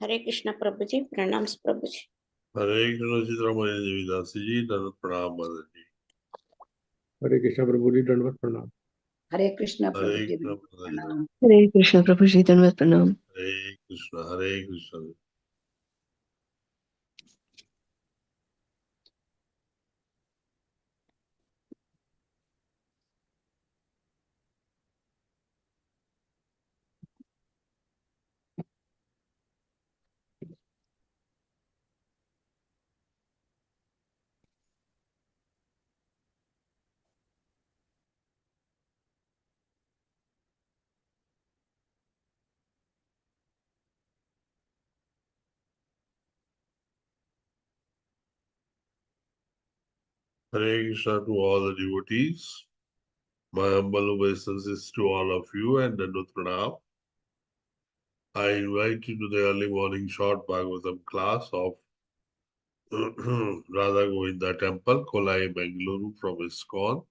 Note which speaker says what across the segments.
Speaker 1: हरे कृष्ण प्रभु जी, प्रणाम प्रभु जी।
Speaker 2: हरे कृष्ण चित्रमय देवीदास जी, दंडवत प्रणाम माता जी।
Speaker 3: हरे कृष्ण प्रभु जी, दंडवत प्रणाम।
Speaker 4: हरे कृष्ण प्रभु
Speaker 2: हरे
Speaker 4: जी,
Speaker 2: कृष्ण माता जी।
Speaker 4: प्रणाम।
Speaker 5: हरे कृष्ण प्रभु जी, दंडवत प्रणाम।
Speaker 2: हरे कृष्ण हरे Krishna. Hare Krishna to all the devotees. My humble obeisances to all of you and Dandut Pranam. I invite you to the early morning short Bhagavatam class of Radha Govinda Temple, Kolai, Bengaluru from ISKCON.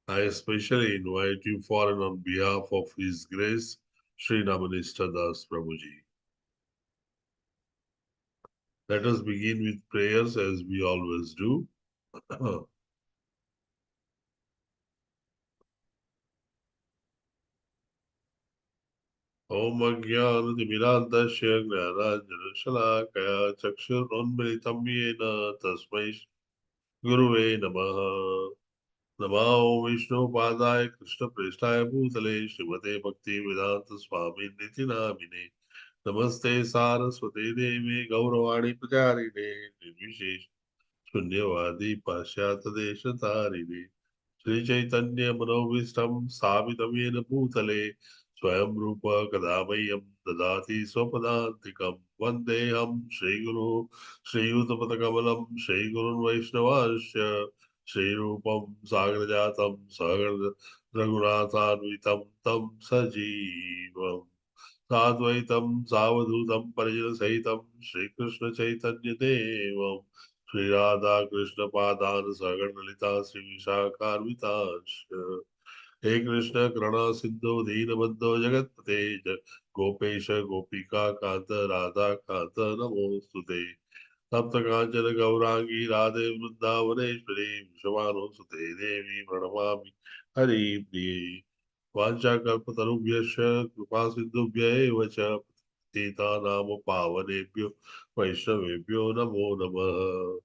Speaker 2: I especially invite you for and on behalf of His Grace, Sri Namanista Das Prabhuji. Let us begin with prayers as we always do. Om Ajnanatimirandasya Gnananjanashalakaya Chakshurunmilitam Yena Tasmai Guruve Namaha. Namo Vishnu Padaya Krishna Prestaya Bhutale Srimate Bhakti Vedanta Swami Niti Namine Namaste Saraswati Devi Gauravani Pracharine Nirvishesh Shunyavadi Pashyata Desha Tarine Sri Chaitanya Manovistam Savitam Yena Bhutale Swayam Rupa Kadamayyam Dadati Swapadantikam Vandeham Shri Guru Shri Yutamatakammalam Shri Gurun Vaishnavasya Shri Rupam Sagrajatam Sagar Raghunathanvitam Tam Sajivam Sadvaitam Savadutam Parijana Sahitam Shri Krishna Chaitanya Devam Shri Radha Krishna Padan Sagar Lalita Shri Vishakharvitas He Krishna Krana Sindhu Deenabandho Jagatpate Gopesha Gopika Kanta Radha Kanta Namostute Sapta Kanchana Gaurangi Radhe Vrindavaneshwari Vishavano Sute Devi Pranamami Hari Priye Vanchakalpatarubhyascha Kripa Sindhubhya eva cha Tita Nama Pavanebhyo Vaishnavebhyo Namo Namaha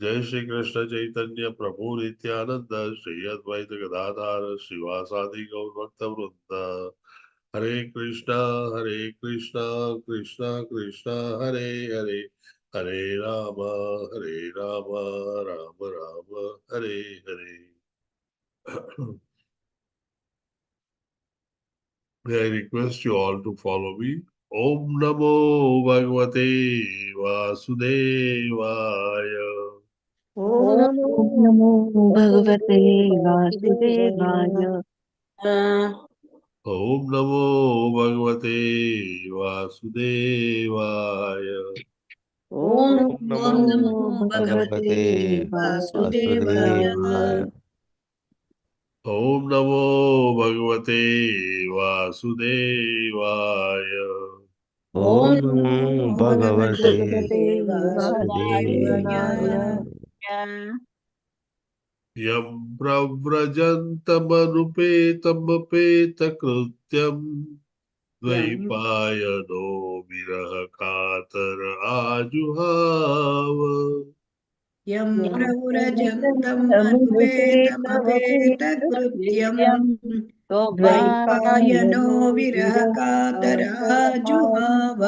Speaker 2: Jai Shri Krishna Chaitanya Prabhu Nityananda Shri Advaita Gadadhara Srivasadi Gaur Bhakta Vrinda Hare Krishna Krishna Krishna Hare Hare Hare Rama Rama Rama Hare Hare. May I request you all to follow me. Om Namo Bhagavate Vasudevaya.
Speaker 5: ओम नमो भगवते वासुदेवाय।
Speaker 2: Om Namo Bhagavate Vasudevaya.
Speaker 5: Om
Speaker 4: Om
Speaker 5: Namo
Speaker 4: Namo
Speaker 5: भगवते
Speaker 4: भगवते
Speaker 5: वासुदेवाय।
Speaker 4: वासुदेवाय।
Speaker 2: Om Namo Bhagavate Vasudevaya.
Speaker 4: Om
Speaker 3: Om
Speaker 4: नमो
Speaker 3: भगवते
Speaker 4: भगवते वासुदेवाय।
Speaker 3: वासुदेवाय।
Speaker 2: Yam Pravrajantamअनुपेतमपेतकृत्यम्
Speaker 4: यं
Speaker 2: Dvaipayano Viraha Katar Ajuhava.
Speaker 4: यं प्रव्रजन्तम् अनुपेतमपेतकृत्यम्
Speaker 5: यमुपेतमपेतकृत्यम्
Speaker 4: द्वैपायनो
Speaker 5: स्वपायनो
Speaker 4: विरहकातराजुहाव।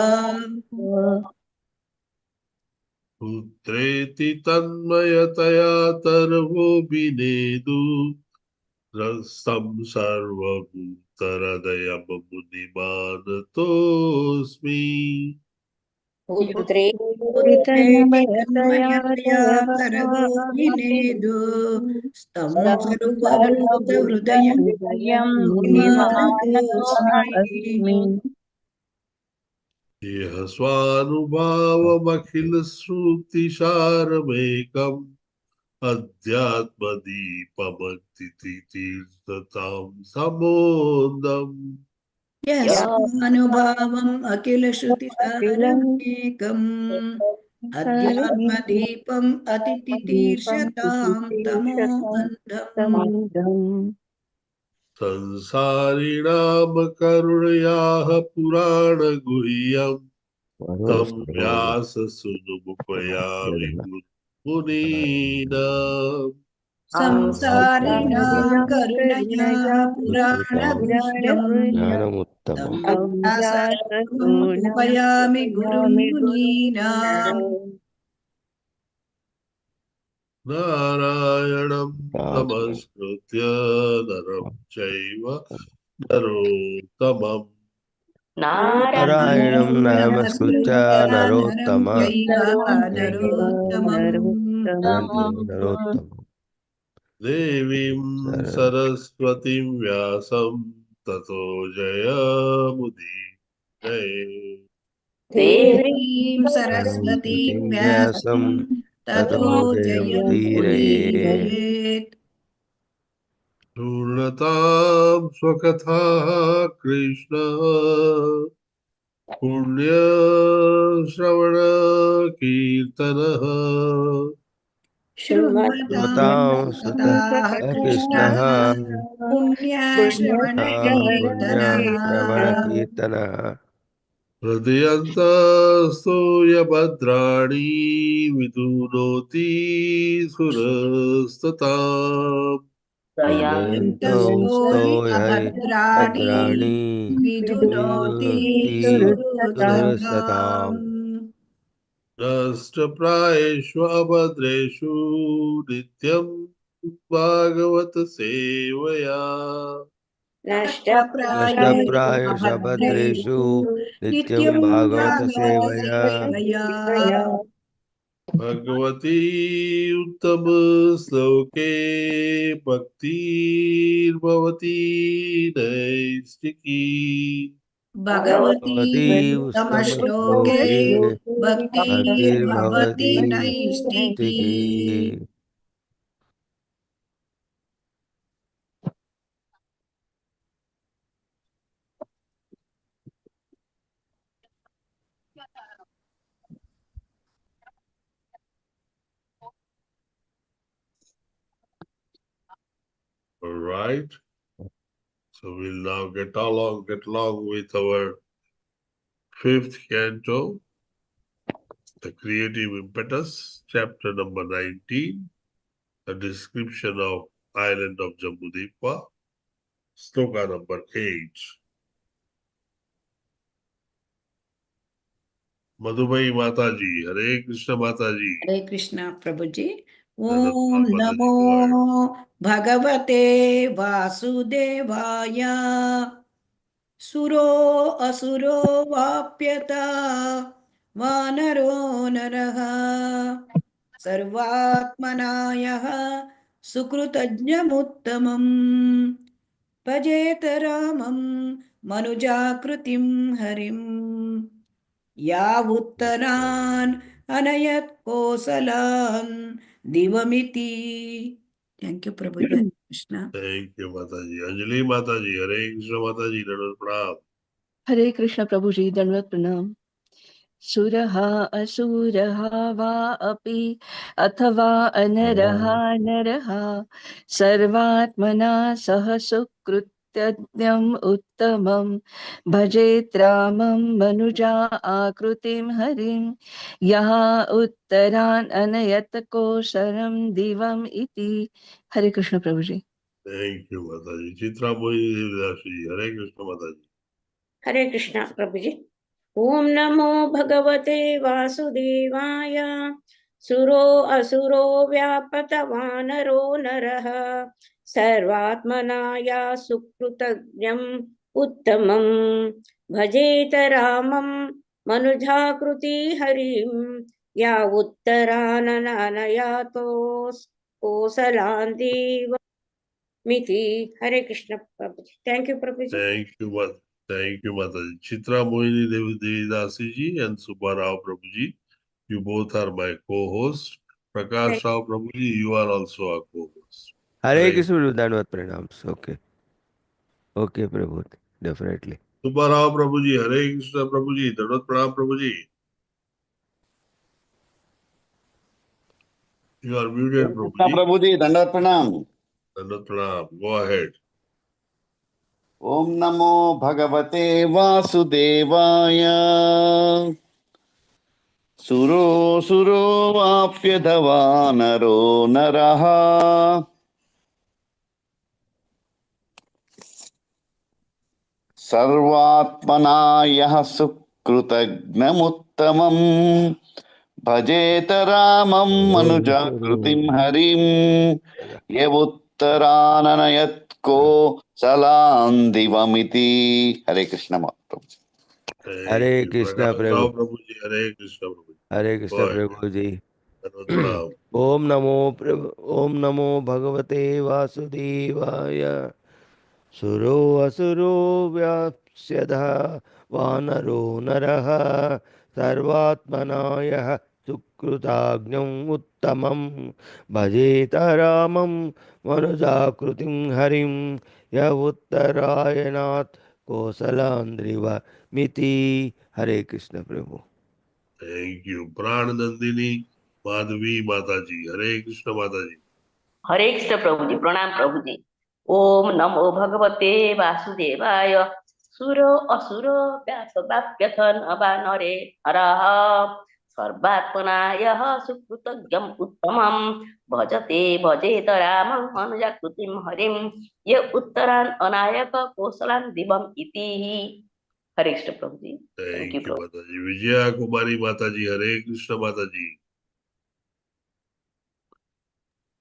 Speaker 2: Putreti Tanmayataya Tarvo Binedu Rasam Sarvabhutaradayam Munimanatosmi.
Speaker 1: पुत्रे
Speaker 4: पुत्रेति तन्मयतया तरवो विनेदु स्तं सर्वभूतहृदयं
Speaker 5: अस्मि।
Speaker 4: विमानतोऽस्मि।
Speaker 2: Yeh Swanubhavam Akhil Shruti Adhyatmadipamatitirthatam samodam.
Speaker 4: यस्मानुभावम् अखिलश्रुतिसारमेकम् अध्यात्मदीपम् अतितितीर्षतां तमो अन्धम्
Speaker 2: संसारिणां करुणयाः पुराणगुह्यं तं व्याससुनुमुपयामि मुनीनाम्
Speaker 4: संसारिणां करुणयाः पुराणगुह्यम् तं
Speaker 5: ज्ञानमुत्तमम्
Speaker 4: व्याससूनुमुपयामि गुरुं मुनीनाम्
Speaker 2: नारायणं नमस्कृत्य नरं चैव नरोत्तमम्
Speaker 5: नारायणं नमस्कृत्य
Speaker 4: नरं
Speaker 5: नरोत्तमं
Speaker 4: चैव नरोत्तमम्
Speaker 5: नरोत्तमं
Speaker 2: देवीं सरस्वतीं व्यासं ततो जयमुदीरये
Speaker 4: देवीं सरस्वतीं व्यासं ततो जयमुदीरयेत्
Speaker 2: शृण्वतां स्वकथाः कृष्ण पुण्यश्रवणकीर्तनः
Speaker 4: शृण्वतां कथाः कृष्णः पुण्यश्रवणकीर्तनः
Speaker 5: श्रवणकीर्तनः
Speaker 2: हृदयन्तस्तु यभद्राणि विदुनोति सुरस्तताम्
Speaker 4: पर्यन्तस्तो अभद्राणि
Speaker 5: भद्राणि
Speaker 4: विधुनोति
Speaker 5: सुरसताम्
Speaker 4: सुहृदताम्
Speaker 2: नष्टप्रायेषु अभद्रेषु नित्यं भागवत सेवया
Speaker 4: नष्टप्रायेषु
Speaker 5: नष्टप्रायशभद्रेषु
Speaker 4: अभद्रेषु
Speaker 5: नित्यं
Speaker 4: नित्यं
Speaker 5: भागवत सेवया
Speaker 4: भागवतसेवया
Speaker 2: Bhagwati उत्तमश्लोके भक्तिर्भवती नैष्टिकी
Speaker 4: Bhagwati
Speaker 5: Bhagwati
Speaker 4: उत्तमश्लोके
Speaker 5: उत्तमश्लोके
Speaker 4: भक्तिर्भवति
Speaker 5: भक्तिर्भवति
Speaker 4: नैष्टिकी
Speaker 5: नैष्टिकी
Speaker 2: All right. So we'll now get along with our fifth canto, the creative impetus, chapter number 19, the description of island of Jambudvipa, sloka number 8. Madhubai Mataji, Hare Krishna Mataji.
Speaker 4: Hare Krishna Prabhu ji
Speaker 2: Let us
Speaker 4: Om
Speaker 2: Mataji
Speaker 4: NaMo
Speaker 2: go ahead.
Speaker 4: भगवते वासुदेवाय सुरो असुरो वाप्यता वानरो नरः सर्वात्मनायः सुकृतज्ञमुत्तमम् भजेत रामं मनुजाकृतिं हरिम् यावुत्तरान् अनयत् कोसलान् दिवमिति thank you Prabhu ji Krishna
Speaker 2: Thank you, Mataji. Anjali Mataji, Hare Krishna Mataji, let us pranam.
Speaker 6: हरे कृष्ण प्रभु जी दंडवत प्रणाम सुरः असुरः वा अपि अथवा अनरः नरः सर्वात्मना सह सुकृत्यज्ञम् उत्तमं भजेत् रामं मनुजा आकृतिं हरिं यः उत्तरान् अनयत कोशरं दिवम् इति हरे कृष्ण प्रभु जी
Speaker 2: Thank you, Mataji. Chitra Mohi Devidasi, Hare Krishna Mataji.
Speaker 1: हरे कृष्ण प्रभु जी ओम नमो भगवते वासुदेवाय सुरो असुरो व्यापत वानरो नरः सर्वात्मनाया सुकृतज्ञम् उत्तमं भजेत रामं मनुजाकृति हरिं या उत्तराननयातोस् कोसलान्दीव मिति हरे कृष्ण प्रभु जी thank you Prabhu ji
Speaker 2: Thank you, Mataji. Chitra Mohini Devidasi ji and Subbarao Prabhuji, you both are my co-hosts. Prakash Rao Prabhuji, you are also a co-host.
Speaker 5: Hare
Speaker 2: Hare
Speaker 5: Krishna दंडवत प्रणाम okay okay Prabhu definitely
Speaker 2: Subbarao Prabhuji, Hare Krishna Prabhuji, Dandavat Pranam Prabhuji. You are muted,
Speaker 7: Krishna
Speaker 2: Prabhuji.
Speaker 7: Prabhuji, Dandavat Pranam.
Speaker 2: Dandavat Pranam. Go ahead.
Speaker 7: Om Namo Bhagavate Vasudevaya. Suro Suro Vapyadava Naro Naraha. Sarvatmana Yaha Sukrutagnamutamam. Bhajeta Ramam Manujakrutim Harim. Yavuttarananayat ko salandivamiti. Hare Krishna Mahaprabhu.
Speaker 2: Thank
Speaker 5: Hare
Speaker 2: you.
Speaker 5: Krishna
Speaker 2: Rao
Speaker 5: Prabhu.
Speaker 2: Prabhuji, Hare Krishna Prabhuji.
Speaker 5: Hare
Speaker 2: Go
Speaker 5: Krishna
Speaker 2: ahead.
Speaker 5: Prabhu ji.
Speaker 2: Dandavat Pranam.
Speaker 5: Om Namo Bhagavate Vasudevaya. Suro asuro vyapsyadha vanaro naraha sarvatmanaya sukrutagnyam uttamam bhajeta ramam manujakrutim harim yavuttarayanath kosalandriva miti. Hare Krishna Prabhu.
Speaker 2: Thank you. Pranandandini Madhavi Mataji. Hare Krishna Mataji.
Speaker 8: हरे कृष्ण प्रभु जी प्रणाम प्रभु जी ओम नमो भगवते वासुदेवाय सुरो असुरो व्यास वाप्यथन अवानरे हरः सर्वात्मनाय सुकृतज्ञम उत्तमं भजते भजेत रामं अनुजाकृतिं हरिं ये उत्तरान् अनायक कौशलान् दिवम् इति हरे कृष्ण प्रभु जी थैंक यू
Speaker 2: Thank you,
Speaker 8: प्रभु
Speaker 2: Mataji. Vijaya Kumari Mataji. Hare Krishna Mataji.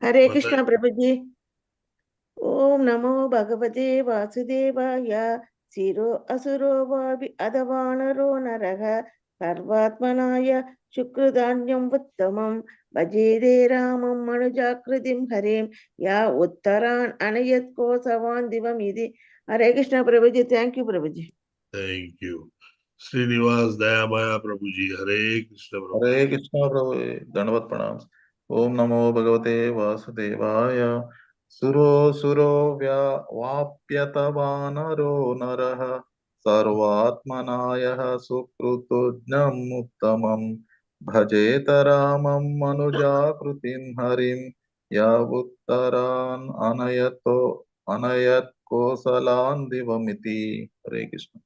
Speaker 1: Hare
Speaker 2: Mataji.
Speaker 1: Krishna प्रभु जी ओम नमो भगवते वासुदेवाय सिरो असुरो वापि अधवानरो नरः सर्वात्मनाय शुक्रधान्यं उत्तमं भजेदे रामं मनुजाकृतिं हरिं या उत्तरान् अनयत् कोसवान् दिवमिति हरे कृष्ण प्रभु जी thank you Prabhu ji
Speaker 2: Thank you. Srinivas Dayamaya Prabhuji. Hare Krishna Prabhu.
Speaker 9: Hare Krishna प्रभु दंडवत प्रणाम ओम नमो भगवते वासुदेवाय सुरो सुरो वाप्यतवानरो नरः सर्वात्मनाय सुकृतोज्ञमुत्तमं भजेत रामं मनुजाकृतिं हरिं यावुत्तरान् अनयत् कोसलान् दिवमिति Hare Krishna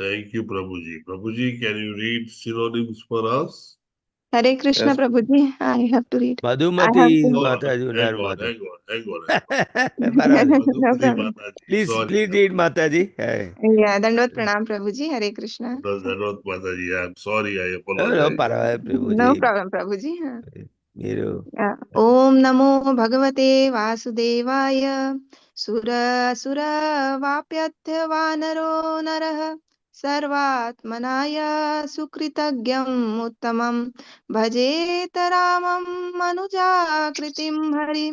Speaker 2: Thank you, Prabhuji. Prabhuji, can you read synonyms for us?
Speaker 6: Hare Krishna
Speaker 9: Yes,
Speaker 6: Prabhuji. I have to read. I have
Speaker 5: Madhumati
Speaker 6: to.
Speaker 2: Oh,
Speaker 5: Mataji
Speaker 2: hang
Speaker 5: unar
Speaker 2: on,
Speaker 5: Mata.
Speaker 2: hang on, hang on, hang on.
Speaker 5: Parallel.
Speaker 6: No
Speaker 2: Madhumati
Speaker 6: problem.
Speaker 2: Mataji.
Speaker 5: Please
Speaker 2: Sorry,
Speaker 5: read Mataji. Hey.
Speaker 6: Yeah, Dandvat Pranam Prabhuji. Hare Krishna.
Speaker 2: Dhanavad Mataji. I'm sorry, I
Speaker 5: No,
Speaker 2: apologize.
Speaker 5: parallel
Speaker 6: No
Speaker 5: Prabhuji.
Speaker 6: problem, Prabhuji.
Speaker 5: Miru.
Speaker 6: ॐ नमो भगवते वासुदेवाय सुरसुरवाप्यथ वानरो नरः सर्वात्मनाय सुकृतज्ञम् उत्तमं भजेत रामं मनुजाकृतिं हरिं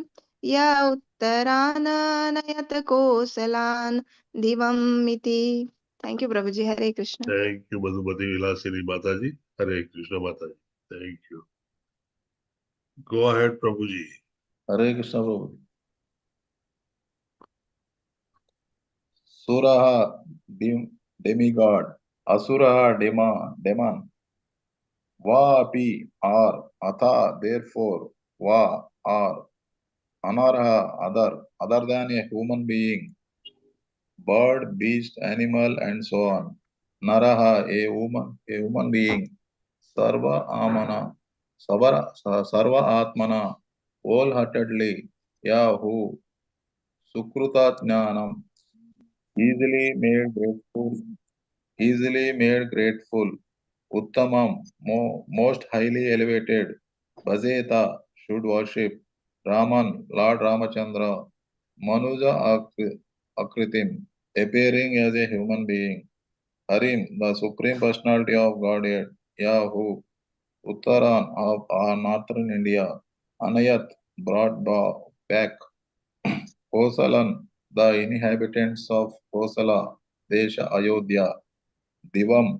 Speaker 6: य उत्तरानयत कोसलान् दिवमिति थैंक यू प्रभु जी Hare Krishna
Speaker 2: Thank you, Madhumati Vilasini Mataji. Hare Krishna Mataji. Thank you. Go ahead, Prabhuji.
Speaker 9: Hare Krishna Prabhu Surah demigod, Asura demon, Va api are, Atha therefore, Va are, Anarha other than a human being, bird, beast, animal, and so on. Naraha a human being, Sarva Atmana, wholeheartedly, Yahu, Sukruta Jnanam, easily made grateful, Uttamam, most highly elevated, Bhajeta, should worship, Raman, Lord Ramachandra, Manuja Akritim, appearing as a human being, Harim, the Supreme Personality of Godhead, Yahu, Uttaran of northern India, Anayat, brought back, Kosalan, the inhabitants of Kosala, Desha, Ayodhya, Divam,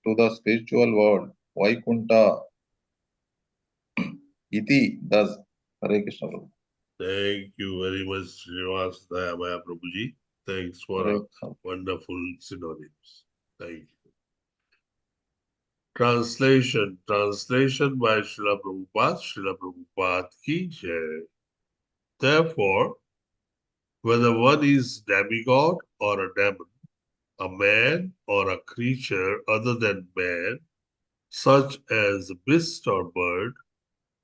Speaker 9: to the spiritual world, Vaikunta, Iti, thus, Hare Krishna. Prabhu.
Speaker 2: Thank you very much, Srinivas Dayamaya Prabhuji. Thanks for
Speaker 9: Hare
Speaker 2: a
Speaker 9: Krishna.
Speaker 2: wonderful synonyms. Thank you. Translation by Srila Prabhupada ki jai. Therefore, whether one is demigod or a demon, a man or a creature other than man, such as a beast or bird,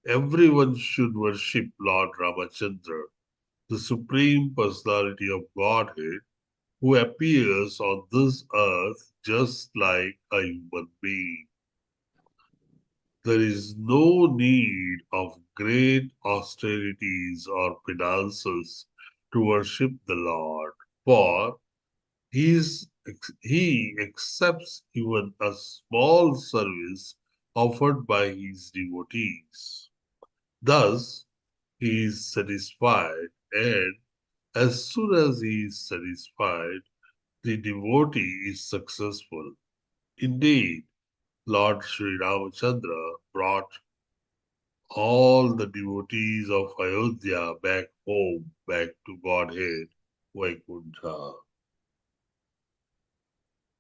Speaker 2: everyone should worship Lord Ramachandra, the Supreme Personality of Godhead, who appears on this earth just like a human being. There is no need of great austerities or penances to worship the Lord, for he accepts even a small service offered by his devotees. Thus, he is satisfied, and as soon as he is satisfied, the devotee is successful. Indeed, Lord Sri Ramachandra brought all the devotees of Ayodhya back home, back to Godhead, Vaikuntha.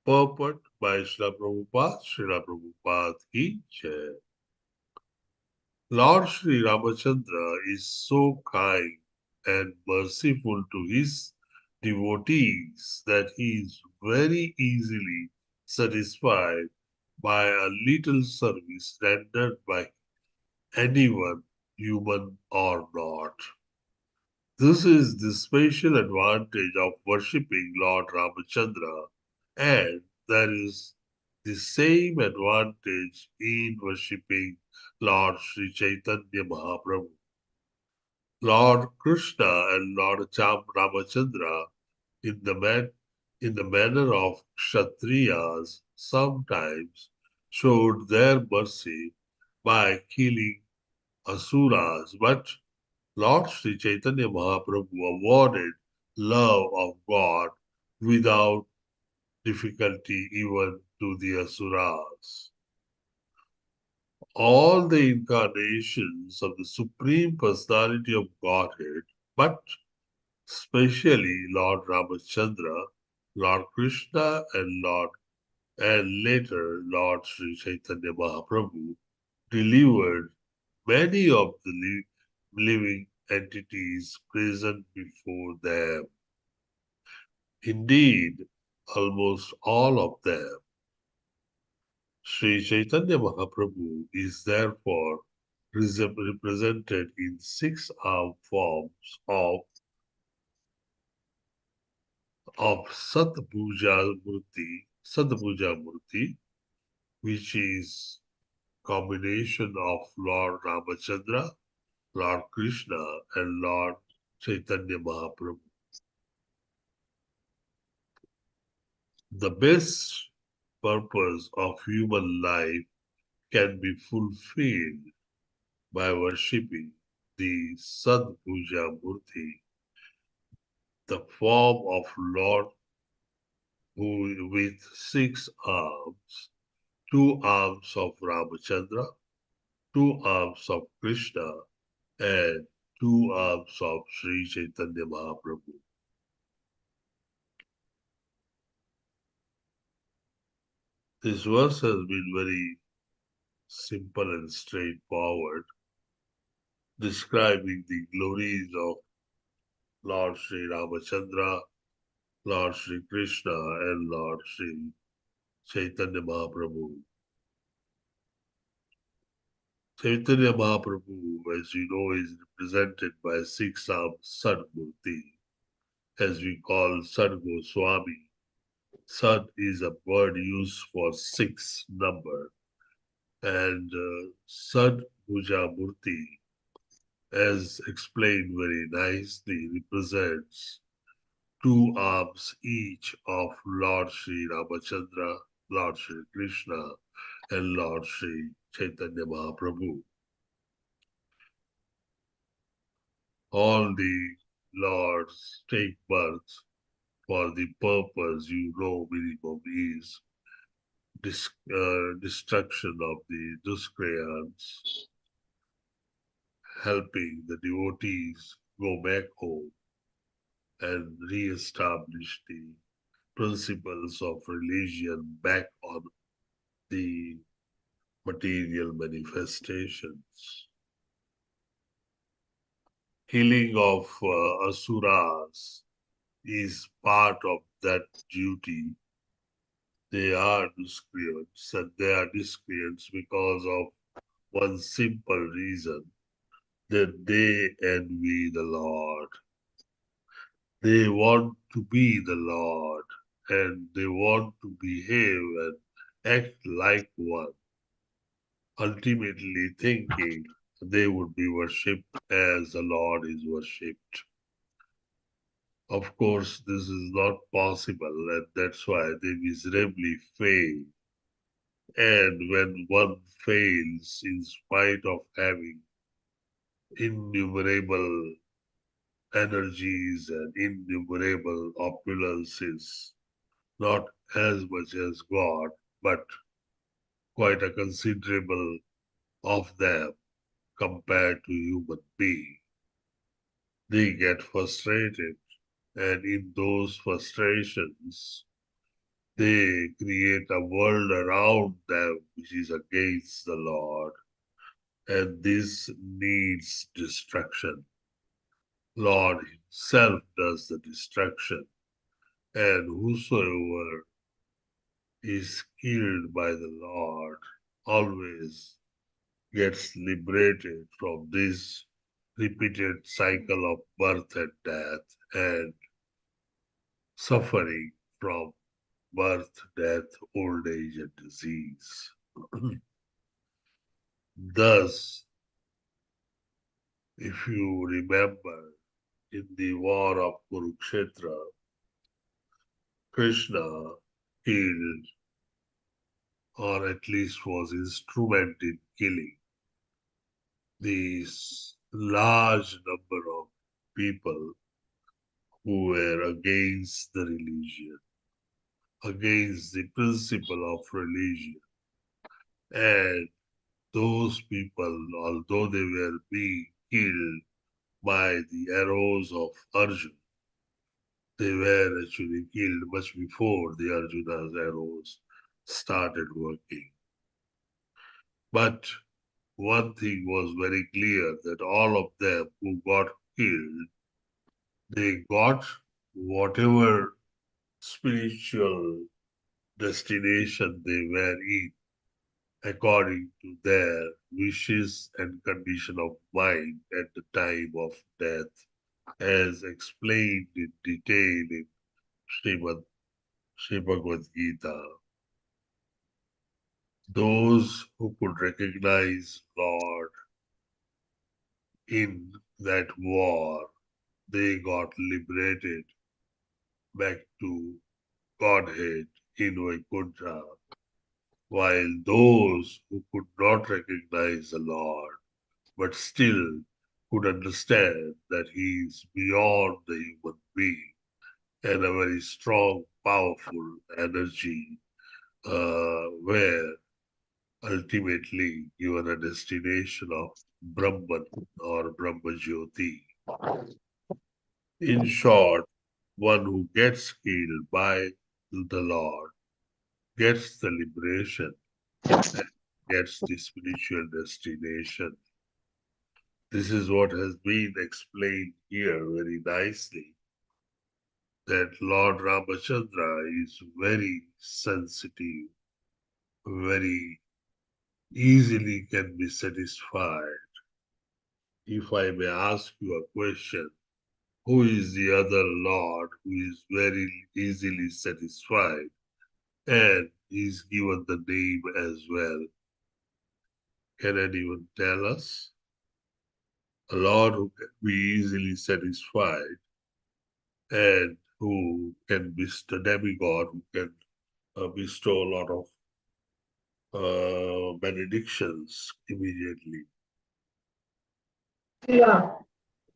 Speaker 2: Purport by Srila Prabhupada ki jai. Lord Sri Ramachandra is so kind and merciful to his devotees that he is very easily satisfied by a little service rendered by anyone, human or not. This is the special advantage of worshipping Lord Ramachandra, and there is the same advantage in worshipping Lord Sri Chaitanya Mahaprabhu. Lord Krishna and Lord Ramachandra, in the manner of Kshatriyas, sometimes showed their mercy by killing asuras, but Lord Sri Chaitanya Mahaprabhu awarded love of God without difficulty even to the asuras. All the incarnations of the Supreme Personality of Godhead, but especially Lord Ramachandra, Lord Krishna, and later Lord Sri Chaitanya Mahaprabhu, delivered many of the living entities present before them. Indeed, almost all of them. Sri Chaitanya Mahaprabhu is therefore represented in 6 arm forms of Sadbhuja Murti, which is combination of Lord Ramachandra, Lord Krishna, and Lord Chaitanya Mahaprabhu. The best purpose of human life can be fulfilled by worshipping the Sadbhuja Murti, the form of Lord who with 6 arms, 2 arms of Ramachandra, 2 arms of Krishna, and 2 arms of Sri Chaitanya Mahaprabhu. This verse has been very simple and straightforward, describing the glories of Lord Sri Ramachandra, Lord Sri Krishna, and Lord Sri Chaitanya Mahaprabhu. Chaitanya Mahaprabhu, as you know, is represented by 6-armed Sadmurti, as we call Sad Goswami. Sad is a word used for 6 number, and Sad Bhuja Murti, as explained very nicely, represents 2 arms each of Lord Sri Ramachandra, Lord Sri Krishna, and Lord Sri Chaitanya Mahaprabhu. All the lords take birth for the purpose, minimum is destruction of the Duskayans, helping the devotees go back home. and re-establish the principles of religion back on the material manifestations. Healing of asuras is part of that duty. They are miscreants, and they are miscreants because of one simple reason, that they envy the Lord. They want to be the Lord, and they want to behave and act like one, ultimately thinking they would be worshipped as the Lord is worshipped. Of course, this is not possible, and that's why they miserably fail. And when one fails, in spite of having innumerable energies and innumerable opulences, not as much as God, but quite a considerable of them compared to human being, they get frustrated, and in those frustrations, they create a world around them which is against the Lord, and this needs destruction. Lord himself does the destruction, and whosoever is killed by the Lord always gets liberated from this repeated cycle of birth and death and suffering from birth, death, old age, and disease. Thus, if you remember, in the war of Kurukshetra, Krishna killed, or at least was instrument in killing, these large number of people who were against the religion, against the principle of religion. And those people, although they were being killed by the arrows of Arjuna, they were actually killed much before the Arjuna's arrows started working. But one thing was very clear, that all of them who got killed, they got whatever spiritual destination they were in according to their wishes and condition of mind at the time of death, as explained in detail in Sri Bhagavad Gita. Those who could recognize Lord in that war, they got liberated back to Godhead in Vaikuntha, while those who could not recognize the Lord, but still could understand that he is beyond the human being and a very strong, powerful energy, were ultimately given a destination of Brahman or Brahma Jyoti. In short, one who gets killed by the Lord gets the liberation and gets the spiritual destination. This is what has been explained here very nicely, that Lord Ramachandra is very sensitive, very easily can be satisfied. If I may ask you a question, who is the other Lord who is very easily satisfied and is given the name as well? Can anyone tell us? A Lord who can be easily satisfied and who can bestow, demigod who can bestow a lot of benedictions immediately.
Speaker 1: Yeah.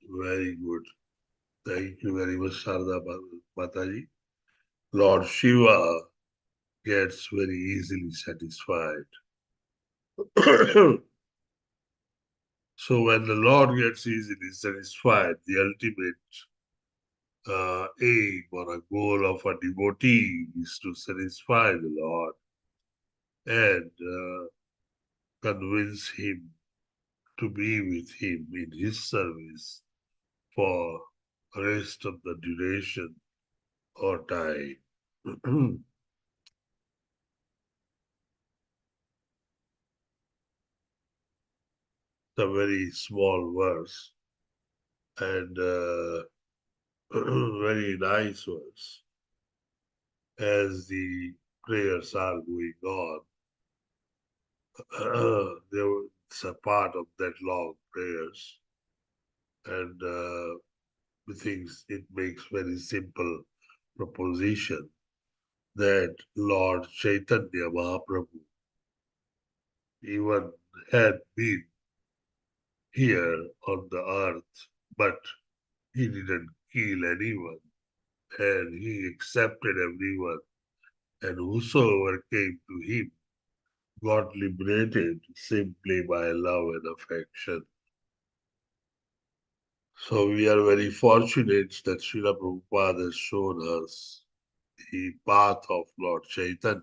Speaker 2: Very good. Thank you very much, Sharda Mataji. Lord Shiva gets very easily satisfied. So when the Lord gets easily satisfied, the ultimate aim or a goal of a devotee is to satisfy the Lord and convince him to be with him in his service for rest of the duration or time. It's a very small verse and very nice verse. As the prayers are going on, it's a part of that long prayers, and things it makes very simple proposition that Lord Chaitanya Mahaprabhu even had been here on the earth, but he didn't kill anyone, and he accepted everyone, and whosoever came to him got liberated simply by love and affection. So we are very fortunate that Srila Prabhupada has shown us the path of Lord Chaitanya,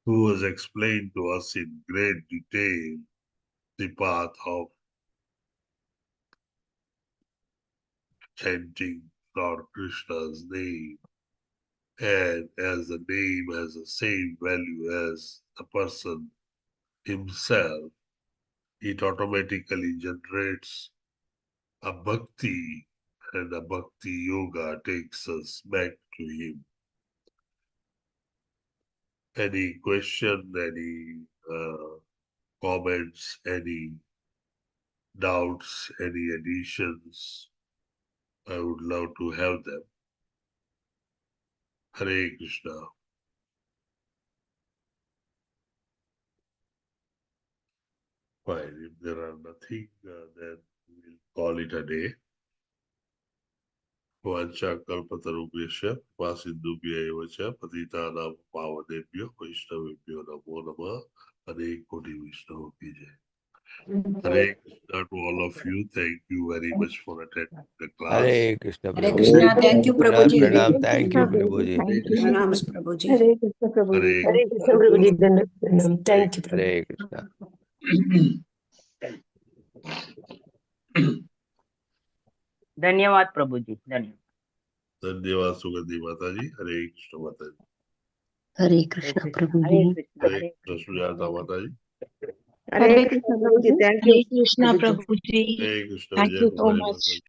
Speaker 2: who has explained to us in great detail the path of chanting Lord Krishna's name. And as the name has the same value as the person himself, it automatically generates a bhakti, and a bhakti yoga takes us back to him. Any question, any comments, any doubts, any additions? I would love to have them. Hare Krishna. Fine. If there are nothing, then we'll call it a day. Vancha kalpatarubhyasya vasindubhya evacha patitanam pavanebhyo vaishnavebhyo namo namah. Hare Koti Vishnu ki jai. Hare Krishna to all of you. Thank you very much for attending the class.
Speaker 5: Hare Krishna
Speaker 4: Hare
Speaker 5: Prabhu.
Speaker 4: Krishna. Thank you,
Speaker 5: Pranam,
Speaker 4: Prabhuji.
Speaker 5: pranam. Thank you, Prabhuji.
Speaker 6: Thank you.
Speaker 4: Pranams, Prabhuji.
Speaker 10: Hare Krishna Prabhuji.
Speaker 2: Hare
Speaker 10: Hare Krishna Prabhuji. Pranam. Thank you, Prabhuji.
Speaker 5: Hare Krishna.
Speaker 8: धन्यवाद प्रभुजी, धन्यवाद.
Speaker 2: धन्यवाद सुगंधी माता जी. हरे कृष्ण माता जी.
Speaker 10: Hare Krishna
Speaker 8: हरे
Speaker 10: Prabhuji.
Speaker 8: Krishna,
Speaker 2: Hare
Speaker 8: Hare
Speaker 2: Krishna Sujata माता जी.
Speaker 1: Hare Krishna Prabhuji. Thank you.
Speaker 6: Hare Krishna
Speaker 1: Prabhuji.
Speaker 6: Prabhuji.
Speaker 2: Hare Krishna
Speaker 6: Thank
Speaker 2: Vijay
Speaker 6: you so
Speaker 2: Kumari
Speaker 6: much.
Speaker 2: माता जी.